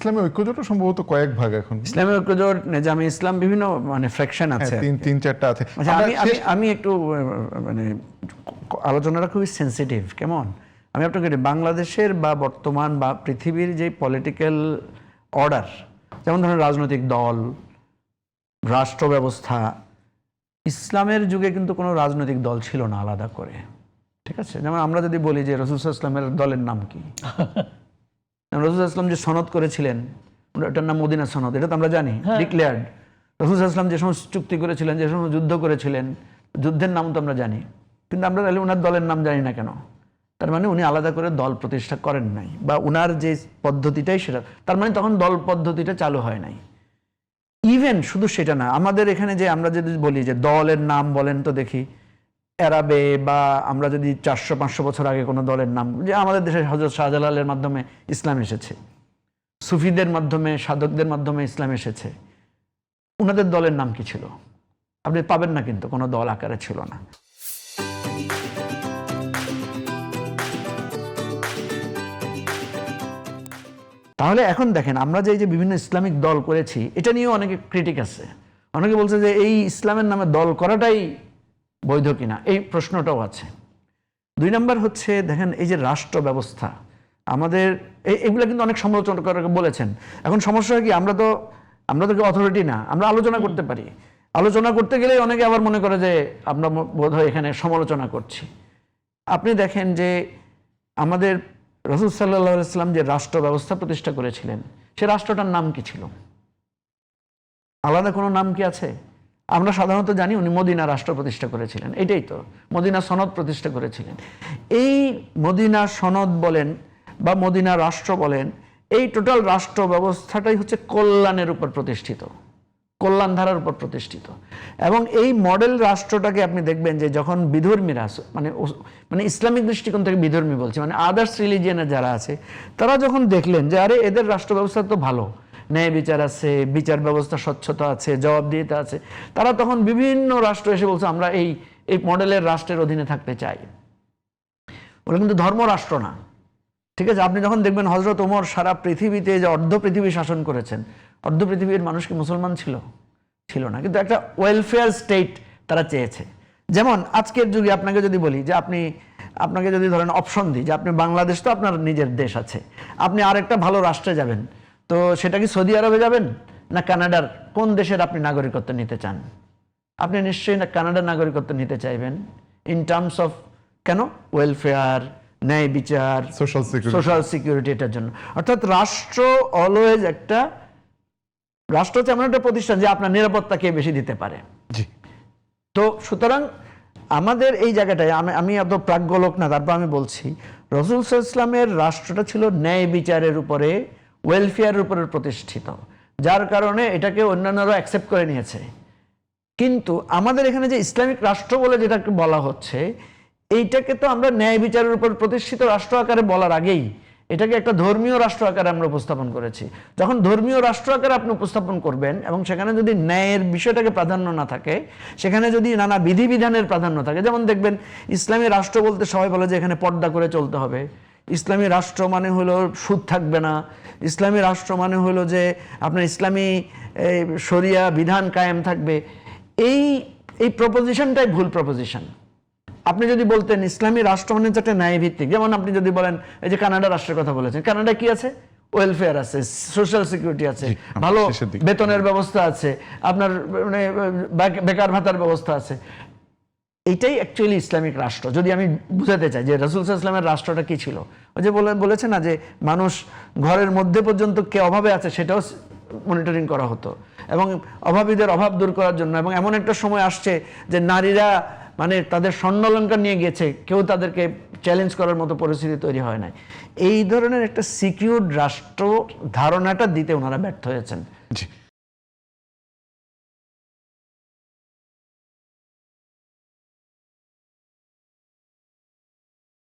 ইসলামী ঐক্যজোট সম্ভবত কয়েক ভাগ এখন। ইসলামী ঐক্যজোট, নেজামে ইসলাম, বিভিন্ন মানে ফ্র্যাকশন আছে, তিন চারটা আছে। আচ্ছা, আমি একটু মানে আলোচনাটা খুবই সেন্সিটিভ। কেমন, আমি আপনাকে বাংলাদেশের বা বর্তমান বা পৃথিবীর যে পলিটিক্যাল অর্ডার, যেমন ধরুন রাজনৈতিক দল, রাষ্ট্র ব্যবস্থা, ইসলামের যুগে কিন্তু কোনো রাজনৈতিক দল ছিল না আলাদা করে, ঠিক আছে? যেমন আমরা যদি বলি যে রাসূল সাল্লাল্লাহু আলাইহি ওয়াসাল্লামের দলের নাম কি, রাসূল সাল্লাল্লাহু আলাইহি ওয়াসাল্লাম যে সনদ করেছিলেন এটার নাম মদিনা সনদ, এটা তো আমরা জানি, ডিক্লেয়ার্ড। রাসূল সাল্লাল্লাহু আলাইহি ওয়াসাল্লাম যে সমস্ত চুক্তি করেছিলেন, যে সমস্ত যুদ্ধ করেছিলেন, যুদ্ধের নাম তো আমরা জানি, কিন্তু আমরা তাহলে ওনার দলের নাম জানি না কেন? তার মানে উনি আলাদা করে দল প্রতিষ্ঠা করেন নাই, বা উনার যে পদ্ধতিটাই সেটা, তার মানে তখন দল পদ্ধতিটা চালু হয় নাই। ইভেন শুধু সেটা না, আমাদের এখানে যে আমরা যদি বলি যে দলের নাম বলেন তো দেখি, আরবে বা আমরা যদি 400-500 বছর আগে কোনো দলের নাম, যে আমাদের দেশে হযরত শাহজালালের মাধ্যমে ইসলাম এসেছে, সুফিদের মাধ্যমে, সাধকদের মাধ্যমে ইসলাম এসেছে, ওনাদের দলের নাম কি ছিল? আপনি পাবেন না, কিন্তু কোনো দল আকারে ছিল না। তাহলে এখন দেখেন, আমরা যে বিভিন্ন ইসলামিক দল করেছি, এটা নিয়েও অনেকে ক্রিটিক আছে। অনেকে বলছে যে এই ইসলামের নামে দল করাটাই বৈধ কিনা, এই প্রশ্নটাও আছে। 2 নম্বর হচ্ছে, দেখেন এই যে রাষ্ট্র ব্যবস্থা আমাদের, এগুলো কিন্তু অনেক সমালোচনা করে বলেছেন। এখন সমস্যা হয় কি, আমরা তো অথরিটি না, আমরা আলোচনা করতে পারি। আলোচনা করতে গেলেই অনেকে আবার মনে করে যে আমরা বোধহয় এখানে সমালোচনা করছি। আপনি দেখেন যে আমাদের রাসূল সাল্লাল্লাহু আলাইহি ওয়াসাল্লাম যে রাষ্ট্র ব্যবস্থা প্রতিষ্ঠা করেছিলেন, সে রাষ্ট্রটার নাম কি ছিল? আলাদা কোনো নাম কি আছে? আমরা সাধারণত জানি উনি মদিনা রাষ্ট্র প্রতিষ্ঠা করেছিলেন, এটাই তো, মদিনা সনদ প্রতিষ্ঠা করেছিলেন। এই মদিনা সনদ বলেন বা মদিনা রাষ্ট্র বলেন, এই টোটাল রাষ্ট্র ব্যবস্থাটাই হচ্ছে কল্যাণের উপর প্রতিষ্ঠিত, কল্যাণ ধারার উপর প্রতিষ্ঠিত। এবং এই মডেল রাষ্ট্রটাকে আপনি দেখবেন যে যখন বিধর্মীরা, মানে ইসলামিক দৃষ্টিকোণ থেকে বিধর্মী বলছে, মানে আদার্স রিলিজিয়নের যারা আছে, তারা যখন দেখলেন যে আরে এদের রাষ্ট্র ব্যবস্থা তো ভালো, ন্যায় বিচার আছে, বিচার ব্যবস্থা স্বচ্ছতা আছে, জবাবদিহিতা আছে, তারা তখন বিভিন্ন রাষ্ট্র এসে বলছে আমরা এই মডেলের রাষ্ট্রের অধীনে থাকতে চাই। ওরা কিন্তু ধর্মরাষ্ট্র না, ঠিক আছে? আপনি যখন দেখবেন হযরত ওমর সারা পৃথিবীতে যে অর্ধ পৃথিবী শাসন করেছেন, অর্ধ পৃথিবীর মানুষ কি মুসলমান ছিল না, কিন্তু একটা ওয়েলফেয়ার স্টেট তারা চেয়েছে। যেমন আজকের যুগে আপনাকে যদি বলি যে আপনাকে যদি ধরেন অপশন দিই যে আপনি, বাংলাদেশ তো আপনার নিজের দেশ আছে, আপনি আরেকটা ভালো রাষ্ট্রে যাবেন, তো সেটা কি সৌদি আরবে যাবেন না কানাডার, কোন দেশের আপনি নাগরিকত্ব নিতে চান? আপনি নিশ্চয়ই না কানাডার নাগরিকত্ব নিতে চাইবেন, ইন টার্মস অফ কেন? ওয়েলফেয়ার, ন্যায় বিচার, সোশ্যাল সিকিউরিটি, এটার জন্য। অর্থাৎ রাষ্ট্র অলওয়েজ একটা, রাষ্ট্র হচ্ছে এমন একটা প্রতিষ্ঠান যে আপনার নিরাপত্তা কে বেশি দিতে পারে। তো সুতরাং আমাদের এই জায়গাটায়, আমি এত প্রাজ্ঞ লোক না, তারপর আমি বলছি রাসূল সাল্লাল্লাহু আলাইহি ওয়াসাল্লামের রাষ্ট্রটা ছিল ন্যায় বিচারের উপরে, ওয়েলফেয়ারের উপরে প্রতিষ্ঠিত, যার কারণে এটাকে অন্যান্যরা অ্যাকসেপ্ট করে নিয়েছে। কিন্তু আমাদের এখানে যে ইসলামিক রাষ্ট্র বলে যেটাকে বলা হচ্ছে, এইটাকে তো আমরা ন্যায় বিচারের উপর প্রতিষ্ঠিত রাষ্ট্র আকারে বলার আগেই এটাকে একটা ধর্মীয় রাষ্ট্র আকারে আমরা উপস্থাপন করেছি। যখন ধর্মীয় রাষ্ট্র আকারে আপনি উপস্থাপন করবেন এবং সেখানে যদি ন্যায়ের বিষয়টাকে প্রাধান্য না থাকে, সেখানে যদি নানা বিধিবিধানের প্রাধান্য থাকে, যেমন দেখবেন ইসলামী রাষ্ট্র বলতে সবাই বলে যে এখানে পর্দা করে চলতে হবে, ইসলামী রাষ্ট্র মানে হলো সুদ থাকবে না, ইসলামী রাষ্ট্র মানে হলো যে আপনার ইসলামী শরিয়া বিধান কায়েম থাকবে। এই প্রপোজিশনটাই ভুল প্রপোজিশন। আপনি যদি বলতেন ইসলামী রাষ্ট্র মানে একটা ন্যায়ভিত্তিক, যেমন আপনি যদি বলেন এই যে কানাডা রাষ্ট্রের কথা বলেছেন, কানাডা কি আছে? ওয়েলফেয়ার আছে, সোশ্যাল সিকিউরিটি আছে, ভালো বেতনের ব্যবস্থা আছে, আপনার মানে বেকার ভাতার ব্যবস্থা আছে। এইটাই অ্যাকচুয়ালি ইসলামিক রাষ্ট্র। যদি আমি বুঝাতে চাই যে রাসূল সাল্লাল্লাহু আলাইহি ওয়াসাল্লামের রাষ্ট্রটা কি ছিল, ওই যে বলেছে না যে মানুষ ঘরের মধ্যে পর্যন্ত কে অভাবে আছে সেটাও মনিটরিং করা হতো, এবং অভাবীদের অভাব দূর করার জন্য। এবং এমন একটা সময় আসছে যে নারীরা মানে তাদের স্বর্ণালঙ্কার নিয়ে গেছে, কেউ তাদেরকে চ্যালেঞ্জ করার মতো পরিস্থিতি তৈরি হয় নাই। এই ধরনের একটা সিকিউরড রাষ্ট্র ধারণাটা দিতে ওনারা ব্যর্থ হয়েছেন।